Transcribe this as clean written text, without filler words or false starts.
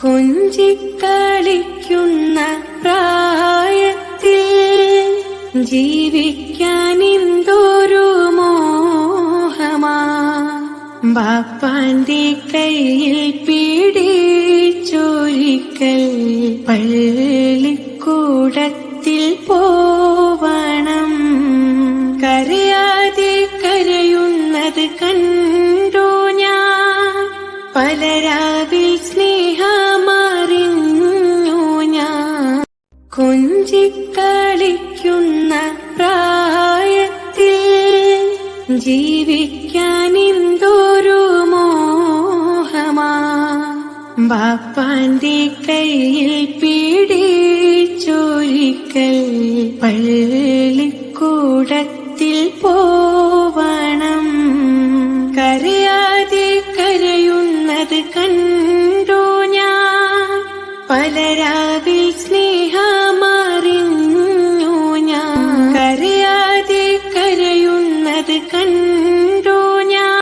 കൊഞ്ചിക്കളിക്കുന്ന പ്രായത്തിൽ ജീവിക്കാൻ എന്തൊരു മോഹമാ. ബാപ്പാന്റെ കയ്യിൽ പിടിച്ചൊരിക്കൽ പള്ളിക്കൂടത്തിൽ പോവണം. കരയാതെ കരയുന്നത് കണ്ടു ഞാൻ. പലരാവിൽ സ്നേഹമറിഞ്ഞു ഞാൻ. കൊഞ്ചിക്കളിക്കുന്ന പ്രായത്തിൽ ജീവിക്കാൻ എന്തൊരു മോഹമാ. ബാപ്പാന്റെ കയ്യിൽ പിടിച്ചൊരിക്കൽ പള്ളിക്കൂടത്തിൽ പോവണം. കരയാതെ കരയുന്നത് കണ്ടു ഞാൻ. പലരാവിൽ സ്നേഹ